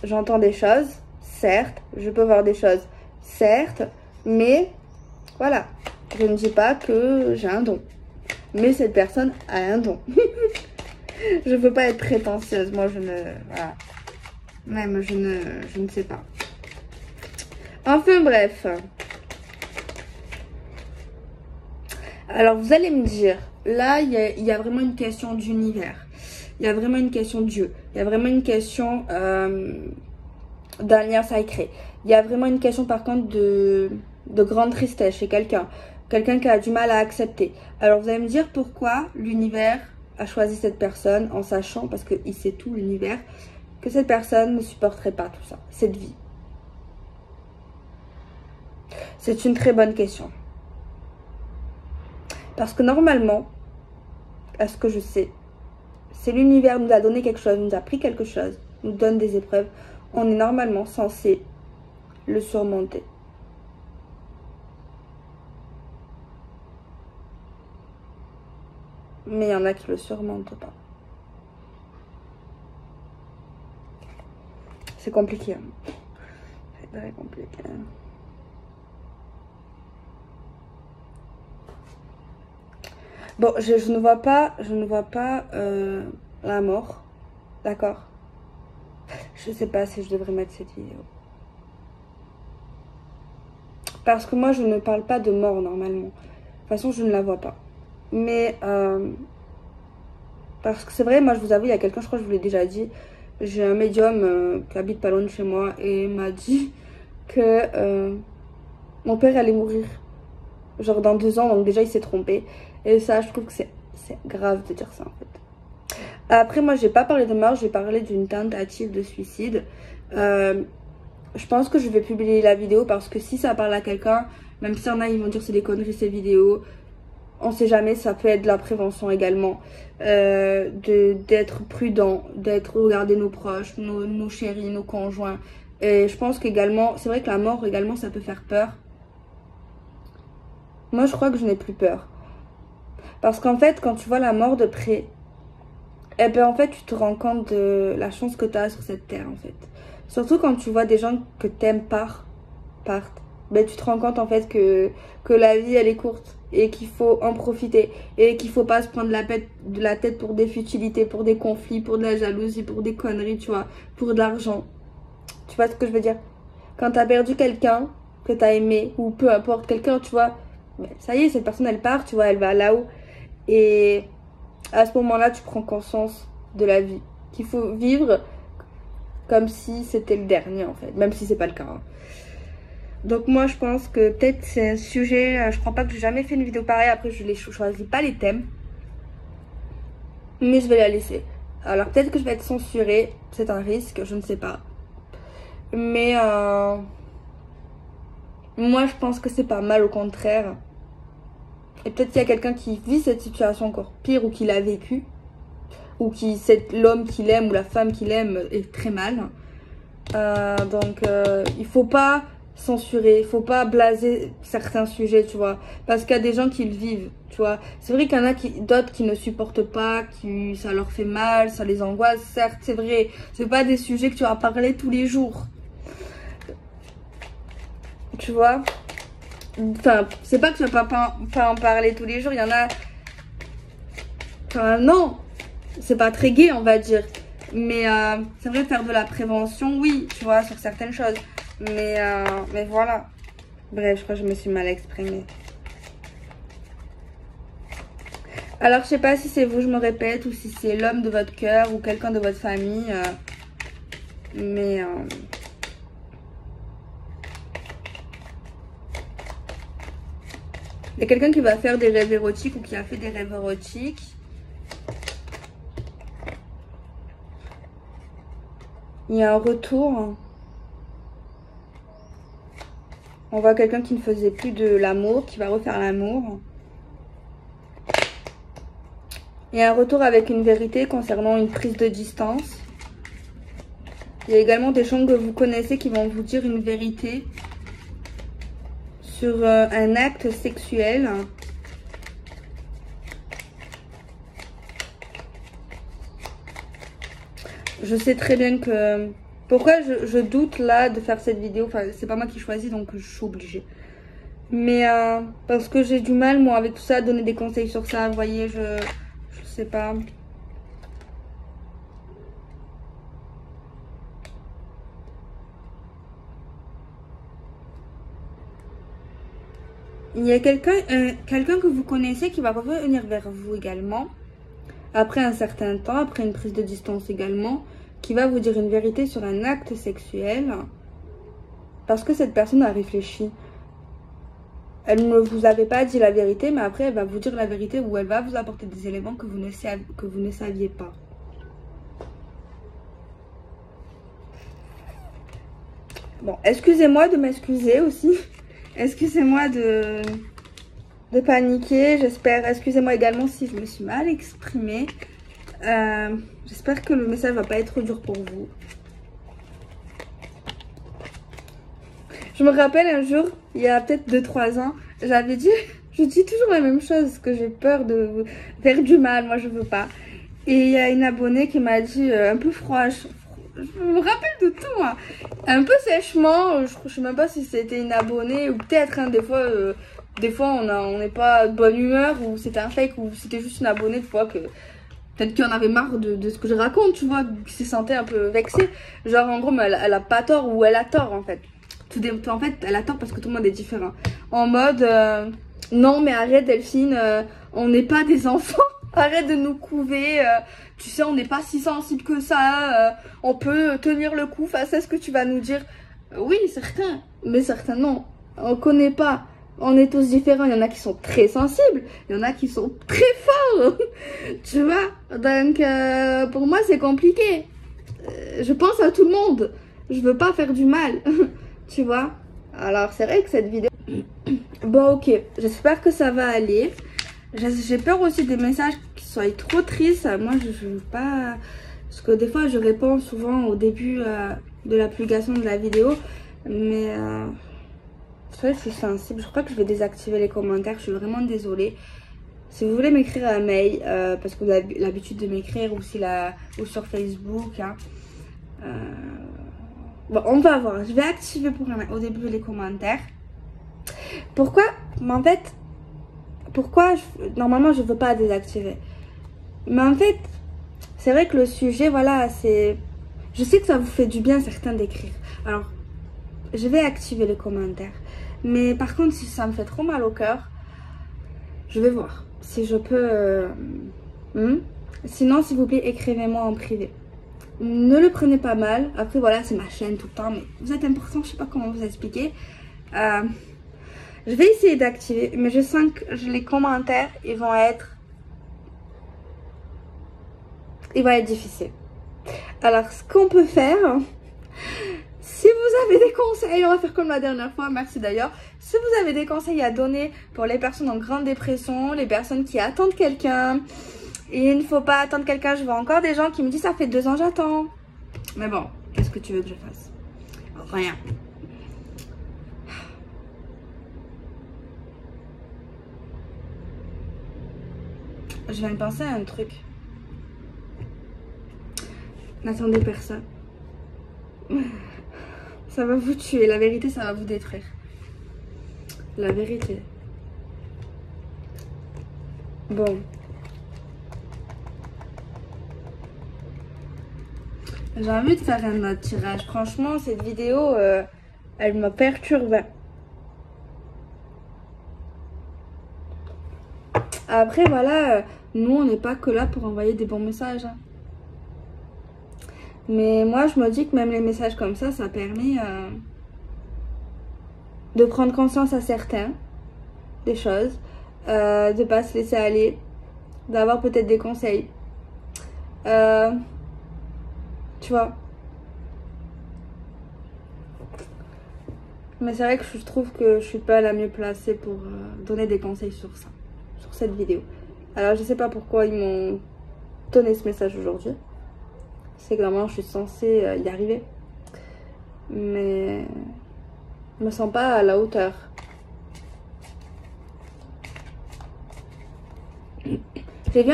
j'entends des choses, certes. Je peux voir des choses, certes. Mais voilà, je ne dis pas que j'ai un don. Mais cette personne a un don. Je ne veux pas être prétentieuse. Moi, je ne... Voilà. Même, je ne sais pas. Enfin, bref. Alors, vous allez me dire, là, il y a vraiment une question d'univers. Il y a vraiment une question de Dieu. Il y a vraiment une question d'un lien sacré. Il y a vraiment une question, par contre, de grande tristesse chez quelqu'un. Quelqu'un qui a du mal à accepter. Alors, vous allez me dire pourquoi l'univers a choisi cette personne en sachant, parce qu'il sait tout, l'univers, que cette personne ne supporterait pas tout ça, cette vie. C'est une très bonne question. Parce que normalement, à ce que je sais, si l'univers nous a donné quelque chose, nous a pris quelque chose, nous donne des épreuves, on est normalement censé le surmonter. Mais il y en a qui le surmontent pas. C'est compliqué. C'est très compliqué. Bon, je ne vois pas la mort. D'accord. Je sais pas si je devrais mettre cette vidéo. Parce que moi, je ne parle pas de mort normalement. De toute façon, je ne la vois pas. Mais, parce que c'est vrai, moi, je vous avoue, il y a quelqu'un, je crois que je vous l'ai déjà dit. J'ai un médium qui habite pas loin de chez moi et m'a dit que mon père allait mourir. Genre dans 2 ans, donc déjà, il s'est trompé. Et ça, je trouve que c'est grave de dire ça, en fait. Après, moi, j'ai pas parlé de mort, j'ai parlé d'une tentative de suicide. Je pense que je vais publier la vidéo parce que si ça parle à quelqu'un, même si y en a, ils vont dire c'est des conneries ces vidéos, on sait jamais, ça peut être de la prévention également. D'être prudent, regarder nos proches, nos chéris, nos conjoints. Et je pense qu'également, c'est vrai que la mort également, ça peut faire peur. Moi, je crois que je n'ai plus peur. Parce qu'en fait, quand tu vois la mort de près, eh ben en fait, tu te rends compte de la chance que tu as sur cette terre, en fait. Surtout quand tu vois des gens que t'aimes partent, ben tu te rends compte en fait que la vie elle est courte et qu'il faut en profiter et qu'il faut pas se prendre la tête pour des futilités, pour des conflits, pour de la jalousie, pour des conneries, tu vois, pour de l'argent. Tu vois ce que je veux dire? Quand t'as perdu quelqu'un que t'as aimé ou peu importe quelqu'un, tu vois, ben, ça y est, cette personne elle part, tu vois, elle va là-haut et à ce moment-là, tu prends conscience de la vie, qu'il faut vivre comme si c'était le dernier en fait, même si c'est pas le cas. Hein. Donc moi je pense que peut-être c'est un sujet, je crois pas que j'ai jamais fait une vidéo pareille, après je choisis pas les thèmes. Mais je vais la laisser. Alors peut-être que je vais être censurée, c'est un risque, je ne sais pas. Mais moi je pense que c'est pas mal au contraire. Et peut-être qu'il y a quelqu'un qui vit cette situation encore pire ou qui l'a vécu. Ou qui l'homme qu'il aime ou la femme qu'il aime est très mal. Donc il faut pas censurer, il faut pas blaser certains sujets, tu vois, parce qu'il y a des gens qui le vivent, tu vois. C'est vrai qu'il y en a d'autres qui ne supportent pas, qui ça leur fait mal, ça les angoisse, certes, c'est vrai, c'est pas des sujets que tu vas parler tous les jours, tu vois. Enfin, c'est pas que tu vas pas en parler tous les jours, il y en a, enfin non, c'est pas très gai on va dire, mais c'est vrai, faire de la prévention, oui, tu vois, sur certaines choses. Mais voilà. Bref, je crois que je me suis mal exprimée. Alors, je sais pas si c'est vous, je me répète, ou si c'est l'homme de votre cœur ou quelqu'un de votre famille. Mais... il y a quelqu'un qui va faire des rêves érotiques ou qui a fait des rêves érotiques. Il y a un retour. On voit quelqu'un qui ne faisait plus de l'amour, qui va refaire l'amour. Et un retour avec une vérité concernant une prise de distance. Il y a également des gens que vous connaissez qui vont vous dire une vérité sur un acte sexuel. Je sais très bien que... Pourquoi je doute là de faire cette vidéo? Enfin, c'est pas moi qui choisis, donc je suis obligée. Mais parce que j'ai du mal, moi, avec tout ça, à donner des conseils sur ça. Vous voyez, je sais pas. Il y a quelqu'un que vous connaissez qui va revenir vers vous également. Après un certain temps, après une prise de distance également, qui va vous dire une vérité sur un acte sexuel. Parce que cette personne a réfléchi. Elle ne vous avait pas dit la vérité, mais après elle va vous dire la vérité ou elle va vous apporter des éléments que vous ne saviez pas. Bon, excusez-moi de m'excuser aussi. Excusez-moi de paniquer. J'espère, excusez-moi également si je me suis mal exprimée. J'espère que le message va pas être trop dur pour vous. Je me rappelle un jour, il y a peut-être 2-3 ans, j'avais dit, je dis toujours la même chose, que j'ai peur de faire du mal, moi je veux pas. Et il y a une abonnée qui m'a dit un peu froid, je me rappelle de tout moi, un peu sèchement, je sais même pas si c'était une abonnée ou peut-être des fois on n'est pas de bonne humeur ou c'était un fake ou c'était juste une abonnée de fois que peut-être qu'il en avait marre de ce que je raconte, tu vois, qui se sentait un peu vexée. Genre en gros elle a pas tort ou elle a tort en fait. En fait, elle a tort parce que tout le monde est différent. En mode, non mais arrête Delphine, on n'est pas des enfants. Arrête de nous couver. Tu sais, on n'est pas si sensible que ça. On peut tenir le coup face à ce que tu vas nous dire. Oui, certains, mais certains non. On connaît pas. On est tous différents. Il y en a qui sont très sensibles. Il y en a qui sont très forts. Tu vois. Donc, pour moi, c'est compliqué. Je pense à tout le monde. Je veux pas faire du mal. Tu vois. Alors, c'est vrai que cette vidéo... Bon, ok. J'espère que ça va aller. J'ai peur aussi des messages qui soient trop tristes. Moi, je veux pas... Parce que des fois, je réponds souvent au début de la publication de la vidéo. Mais... c'est vrai que je suis sensible. Je crois que je vais désactiver les commentaires. Je suis vraiment désolée. Si vous voulez m'écrire un mail, parce que vous avez l'habitude de m'écrire, ou sur Facebook, hein, bon, on va voir. Je vais activer au début les commentaires. Pourquoi? En fait, normalement, je veux pas désactiver. Mais en fait, c'est vrai que le sujet, voilà, c'est... Je sais que ça vous fait du bien, certains, d'écrire. Alors, je vais activer les commentaires. Mais par contre, si ça me fait trop mal au cœur, je vais voir si je peux... Sinon, s'il vous plaît, écrivez-moi en privé. Ne le prenez pas mal. Après, voilà, c'est ma chaîne tout le temps. Mais vous êtes important, je sais pas comment vous expliquer. Je vais essayer d'activer. Mais je sens que les commentaires, ils vont être difficiles. Alors, ce qu'on peut faire... Si vous avez des conseils, on va faire comme la dernière fois, merci d'ailleurs. Si vous avez des conseils à donner pour les personnes en grande dépression, les personnes qui attendent quelqu'un... Il ne faut pas attendre quelqu'un. Je vois encore des gens qui me disent ça fait 2 ans j'attends. Mais bon, qu'est-ce que tu veux que je fasse? Rien. Je viens de penser à un truc. N'attendez personne. Ça va vous tuer. La vérité, ça va vous détruire. La vérité. Bon. J'ai envie de faire un autre tirage. Franchement, cette vidéo, elle m'a perturbée. Après, voilà, nous, on n'est pas que là pour envoyer des bons messages. Hein. Mais moi, je me dis que même les messages comme ça permet de prendre conscience à certains des choses, de ne pas se laisser aller, d'avoir peut-être des conseils. Tu vois. Mais c'est vrai que je trouve que je suis pas la mieux placée pour donner des conseils sur ça, sur cette vidéo. Alors je sais pas pourquoi ils m'ont donné ce message aujourd'hui. C'est que normalement je suis censée y arriver. Mais je me sens pas à la hauteur. J'ai vu.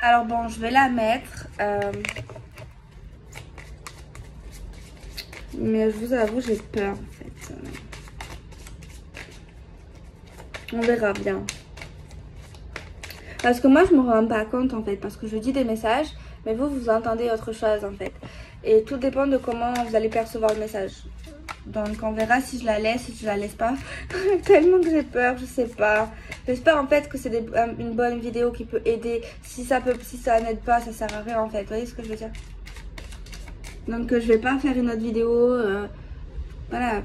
Alors bon, je vais la mettre. Mais je vous avoue, j'ai peur en fait. On verra bien. Parce que moi, je me rends pas compte en fait. Parce que je dis des messages, mais vous entendez autre chose en fait. Et tout dépend de comment vous allez percevoir le message. Donc on verra si je la laisse, si je la laisse pas. Tellement que j'ai peur, je sais pas. J'espère en fait que c'est une bonne vidéo qui peut aider. Si ça n'aide pas, ça sert à rien en fait. Vous voyez ce que je veux dire? Donc je vais pas faire une autre vidéo. Voilà.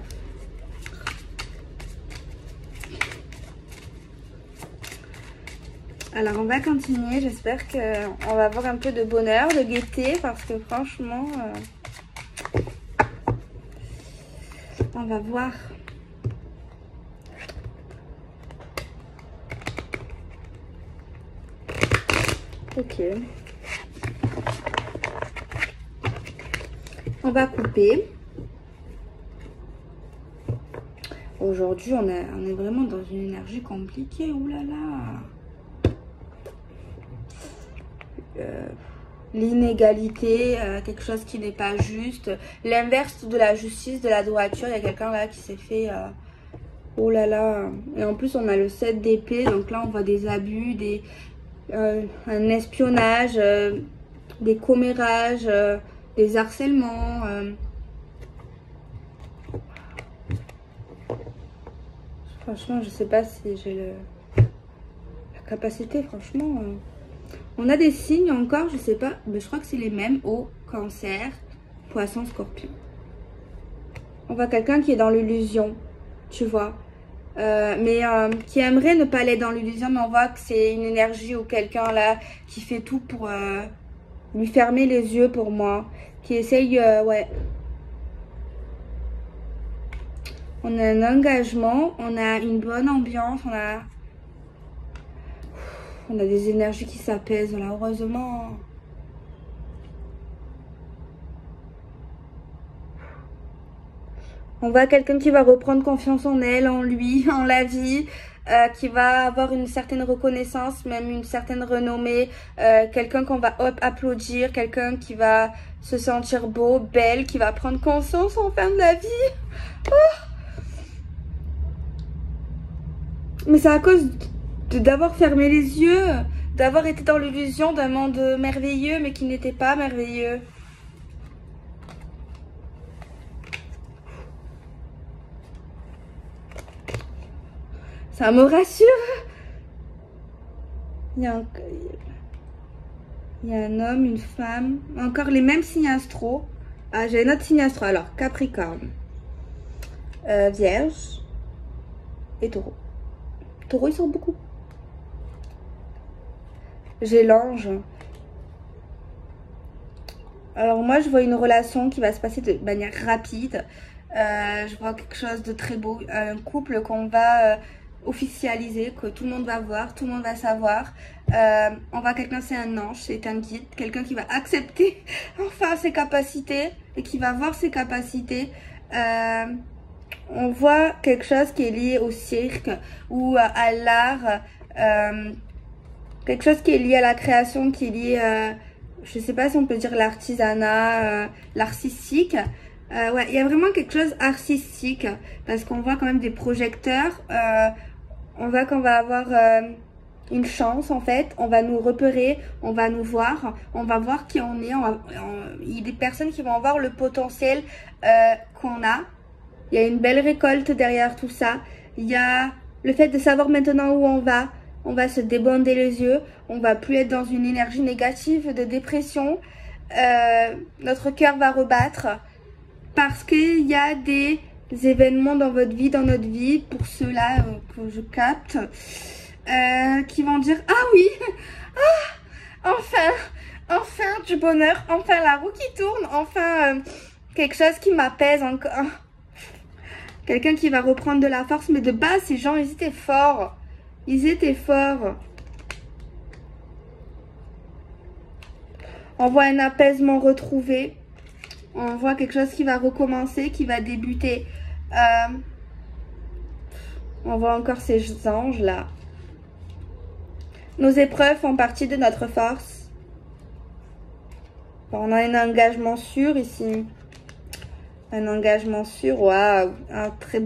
Alors on va continuer. J'espère qu'on va avoir un peu de bonheur, de gaieté. Parce que franchement... on va voir. Ok. On va couper. Aujourd'hui, on est vraiment dans une énergie compliquée. Ouh là là. L'inégalité, quelque chose qui n'est pas juste. L'inverse de la justice, de la droiture. Il y a quelqu'un là qui s'est fait... oh là là. Et en plus, on a le 7 d'épée. Donc là, on voit des abus, un espionnage, des commérages, des harcèlements. Franchement, je sais pas si j'ai la capacité, franchement. On a des signes encore, je sais pas, mais je crois que c'est les mêmes au Cancer, Poisson, Scorpion. On voit quelqu'un qui est dans l'illusion, tu vois. Mais qui aimerait ne pas aller dans l'illusion, mais on voit que c'est une énergie ou quelqu'un là qui fait tout pour lui fermer les yeux pour moi. Qui essaye, ouais. On a un engagement, on a une bonne ambiance, on a des énergies qui s'apaisent là, heureusement. On voit quelqu'un qui va reprendre confiance en elle, en lui, en la vie, qui va avoir une certaine reconnaissance, même une certaine renommée, quelqu'un qu'on va applaudir, quelqu'un qui va se sentir beau, belle, qui va prendre conscience enfin de la vie. Oh, mais c'est à cause d'avoir fermé les yeux, d'avoir été dans l'illusion d'un monde merveilleux, mais qui n'était pas merveilleux. Ça me rassure. Il y a un homme, une femme, encore les mêmes signes astro. Ah, j'ai un autre signe astro. Alors, Capricorne, Vierge et Taureau. Taureau, ils sont beaucoup. J'ai l'ange. Alors moi, je vois une relation qui va se passer de manière rapide. Je vois quelque chose de très beau. Un couple qu'on va officialiser, que tout le monde va voir, tout le monde va savoir. On voit quelqu'un, c'est un ange, c'est un guide. Quelqu'un qui va accepter enfin ses capacités et qui va voir ses capacités. On voit quelque chose qui est lié au cirque ou à l'art. Quelque chose qui est lié à la création, qui est lié, je sais pas si on peut dire l'artisanat, l'artistique. Ouais, il y a vraiment quelque chose artistique parce qu'on voit quand même des projecteurs. On voit qu'on va avoir une chance en fait. On va nous repérer, on va nous voir, on va voir qui on est. Il y a des personnes qui vont voir le potentiel qu'on a. Il y a une belle récolte derrière tout ça. Il y a le fait de savoir maintenant où on va. On va se débander les yeux. On va plus être dans une énergie négative de dépression. Notre cœur va rebattre. Parce qu'il y a des événements dans votre vie, dans notre vie, pour ceux-là que je capte, qui vont dire « Ah oui, ah, enfin du bonheur, enfin la roue qui tourne, enfin quelque chose qui m'apaise encore. » Quelqu'un qui va reprendre de la force, mais de base, ces gens, ils étaient forts. Ils étaient forts. On voit un apaisement retrouvé. On voit quelque chose qui va recommencer, qui va débuter. On voit encore ces anges là. Nos épreuves font partie de notre force. On a un engagement sûr ici. Un engagement sûr, waouh. Un très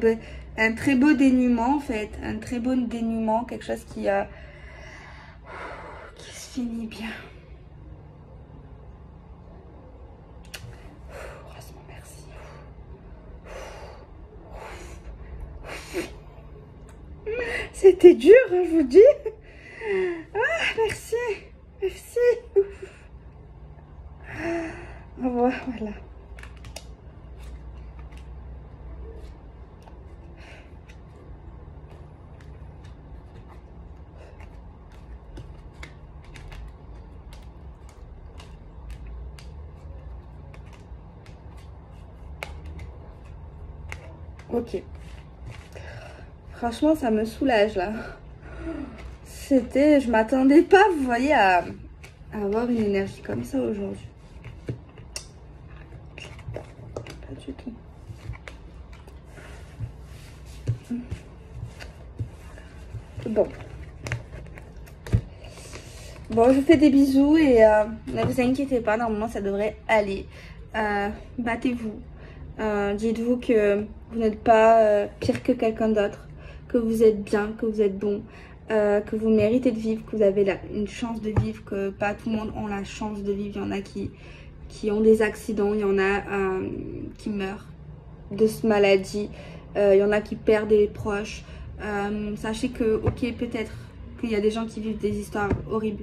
beau dénouement en fait. Un très beau dénouement, quelque chose qui se finit bien. Heureusement, merci. C'était dur, hein, je vous dis. Ah, merci. Merci. Voilà. Ok. Franchement, ça me soulage là. Je m'attendais pas, vous voyez, à avoir une énergie comme ça aujourd'hui. Pas du tout. Bon, je vous fais des bisous et ne vous inquiétez pas, normalement ça devrait aller. Battez-vous. Dites-vous que vous n'êtes pas pire que quelqu'un d'autre, que vous êtes bien, que vous êtes bon, que vous méritez de vivre, que vous avez une chance de vivre, que pas tout le monde a la chance de vivre. Il y en a qui ont des accidents, il y en a qui meurent de cette maladie, il y en a qui perdent des proches. Sachez que, ok, peut-être qu'il y a des gens qui vivent des histoires horribles,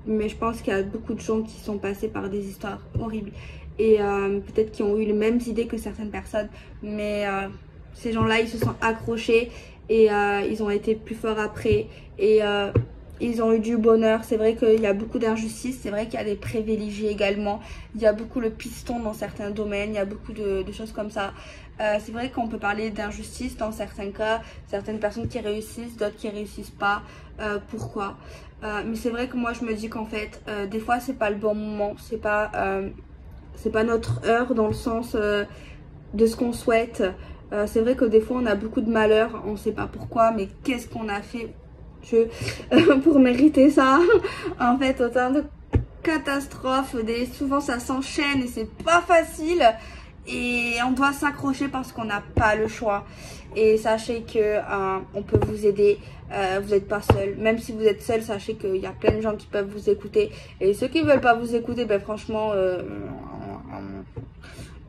mais je pense qu'il y a beaucoup de gens qui sont passés par des histoires horribles et peut-être qui ont eu les mêmes idées que certaines personnes, mais ces gens-là, ils se sont accrochés et ils ont été plus forts après et ils ont eu du bonheur. C'est vrai qu'il y a beaucoup d'injustices, c'est vrai qu'il y a des privilégiés également, il y a beaucoup le piston dans certains domaines, il y a beaucoup de choses comme ça. C'est vrai qu'on peut parler d'injustice dans certains cas, certaines personnes qui réussissent, d'autres qui réussissent pas. Pourquoi? Mais c'est vrai que moi je me dis qu'en fait, des fois c'est pas le bon moment, c'est pas notre heure dans le sens de ce qu'on souhaite. C'est vrai que des fois on a beaucoup de malheur, on sait pas pourquoi, mais qu'est-ce qu'on a fait pour mériter ça? En fait, autant de catastrophes, souvent ça s'enchaîne et c'est pas facile. Et on doit s'accrocher parce qu'on n'a pas le choix. Et sachez que on peut vous aider. Vous n'êtes pas seul. Même si vous êtes seul, sachez qu'il y a plein de gens qui peuvent vous écouter. Et ceux qui ne veulent pas vous écouter, ben franchement,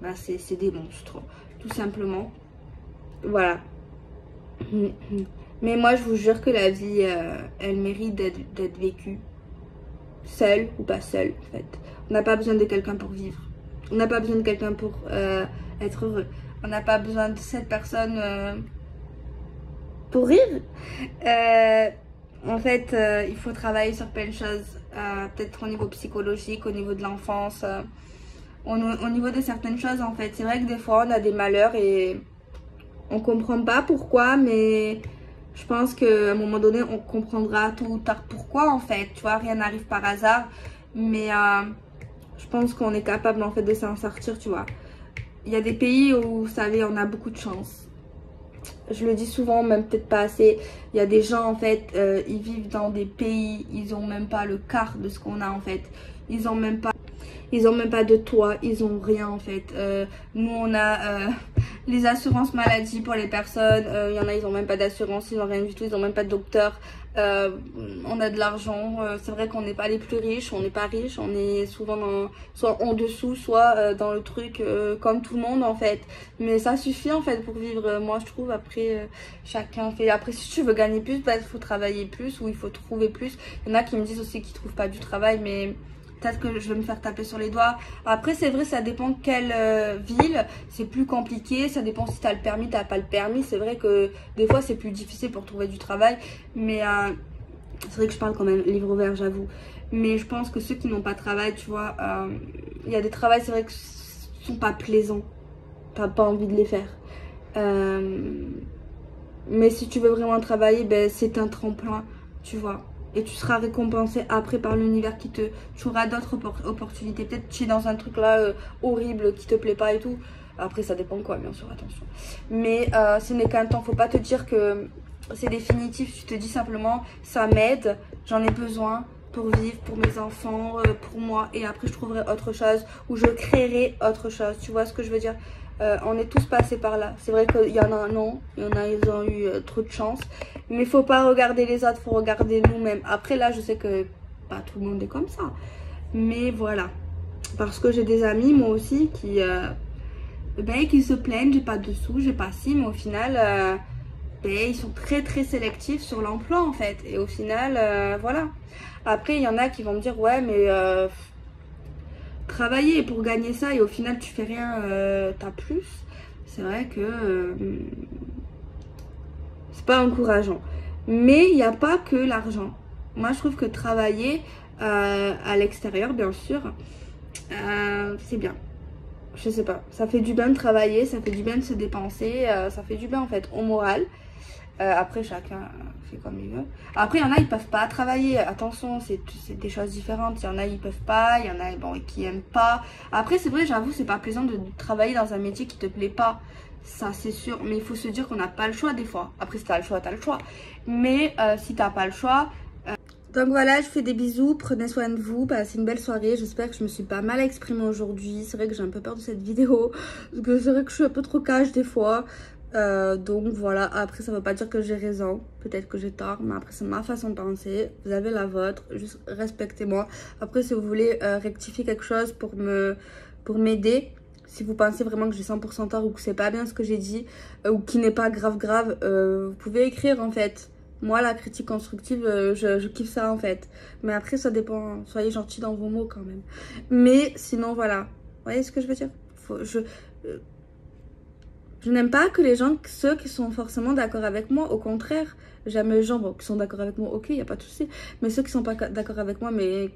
ben c'est des monstres. Tout simplement. Voilà. Mais moi, je vous jure que la vie, elle mérite d'être vécue. Seule ou pas seule, en fait. On n'a pas besoin de quelqu'un pour vivre. On n'a pas besoin de quelqu'un pour être heureux. On n'a pas besoin de cette personne pour rire. En fait, il faut travailler sur plein de choses. Peut-être au niveau psychologique, au niveau de l'enfance. Au niveau de certaines choses, en fait. C'est vrai que des fois, on a des malheurs et on comprend pas pourquoi. Mais je pense qu'à un moment donné, on comprendra tôt ou tard pourquoi, en fait. Tu vois, rien n'arrive par hasard. Mais je pense qu'on est capable en fait de s'en sortir, tu vois. Il y a des pays où, vous savez, on a beaucoup de chance. Je le dis souvent, même peut-être pas assez. Il y a des gens en fait, ils vivent dans des pays, ils ont même pas le quart de ce qu'on a en fait. Ils ont même pas de toit, ils ont rien en fait. Nous on a les assurances maladie pour les personnes. Il y en a, ils ont même pas d'assurance, ils ont rien du tout, ils ont même pas de docteur. On a de l'argent, c'est vrai qu'on n'est pas les plus riches, on n'est pas riche, on est souvent soit en dessous, soit dans le truc comme tout le monde en fait. Mais ça suffit en fait pour vivre, moi je trouve. Après chacun fait, après si tu veux gagner plus, bah, il faut travailler plus ou il faut trouver plus. Il y en a qui me disent aussi qu'ils trouvent pas du travail, mais peut-être que je vais me faire taper sur les doigts. Après c'est vrai, ça dépend de quelle ville, c'est plus compliqué, ça dépend si t'as le permis, t'as pas le permis. C'est vrai que des fois c'est plus difficile pour trouver du travail, mais c'est vrai que je parle quand même livre ouvert, j'avoue. Mais je pense que ceux qui n'ont pas de travail, tu vois, il y a des travails, c'est vrai que sont pas plaisants, t'as pas envie de les faire. Mais si tu veux vraiment travailler, ben, c'est un tremplin, tu vois. et tu seras récompensé après par l'univers tu auras d'autres opportunités. Peut-être tu es dans un truc là horrible qui te plaît pas et tout. Après ça dépend quoi, bien sûr, attention. Mais ce n'est qu'un temps, faut pas te dire que c'est définitif. Tu te dis simplement ça m'aide, j'en ai besoin pour vivre, pour mes enfants, pour moi, et après je trouverai autre chose ou je créerai autre chose. Tu vois ce que je veux dire? On est tous passés par là. C'est vrai qu'il y en a non, il y en a ils ont eu trop de chance, mais faut pas regarder les autres, faut regarder nous-mêmes. Après là, je sais que pas tout le monde est comme ça, mais voilà, parce que j'ai des amis moi aussi qui se plaignent, j'ai pas de sous, j'ai pas ci, mais au final ils sont très très sélectifs sur l'emploi en fait, et au final voilà. Après il y en a qui vont me dire ouais mais travailler pour gagner ça et au final tu fais rien, t'as plus. C'est vrai que c'est pas encourageant. Mais il n'y a pas que l'argent. Moi je trouve que travailler à l'extérieur bien sûr, c'est bien. Je sais pas, ça fait du bien de travailler, ça fait du bien de se dépenser, ça fait du bien en fait au moral. Après chacun fait comme il veut. Après il y en a ils peuvent pas travailler, attention c'est des choses différentes. Il y en a ils peuvent pas, il y en a bon qui aiment pas. Après c'est vrai, j'avoue c'est pas plaisant de travailler dans un métier qui te plaît pas, ça c'est sûr. Mais il faut se dire qu'on n'a pas le choix des fois. Après si t'as le choix t'as le choix, mais si t'as pas le choix donc voilà, je fais des bisous, prenez soin de vous, passez une belle soirée. J'espère que je me suis pas mal exprimée aujourd'hui. C'est vrai que j'ai un peu peur de cette vidéo, parce que c'est vrai que je suis un peu trop cash des fois. Donc voilà, après ça veut pas dire que j'ai raison, peut-être que j'ai tort, mais après c'est ma façon de penser, vous avez la vôtre, juste respectez-moi. Après si vous voulez rectifier quelque chose pour m'aider, si vous pensez vraiment que j'ai 100% tort ou que c'est pas bien ce que j'ai dit, ou qui n'est pas grave, vous pouvez écrire en fait. Moi, la critique constructive, je kiffe ça en fait. Mais après, ça dépend. Soyez gentils dans vos mots quand même. Mais sinon, voilà. Vous voyez ce que je veux dire? Je n'aime pas que les gens, ceux qui sont forcément d'accord avec moi. Au contraire, j'aime les gens qui sont d'accord avec moi. Ok, il n'y a pas de souci. Mais ceux qui sont pas d'accord avec moi, mais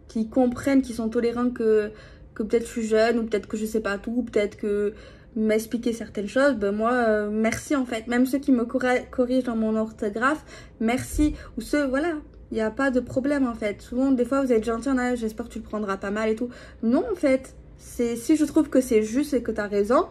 qui comprennent, qui sont tolérants que peut-être je suis jeune, ou peut-être que je sais pas tout, peut-être que m'expliquer certaines choses, ben moi merci en fait. Même ceux qui me corrigent dans mon orthographe, merci. Ou ceux, voilà, il n'y a pas de problème en fait. Souvent des fois vous êtes gentil, j'espère que tu le prendras pas mal et tout. Non en fait, si je trouve que c'est juste et que tu as raison,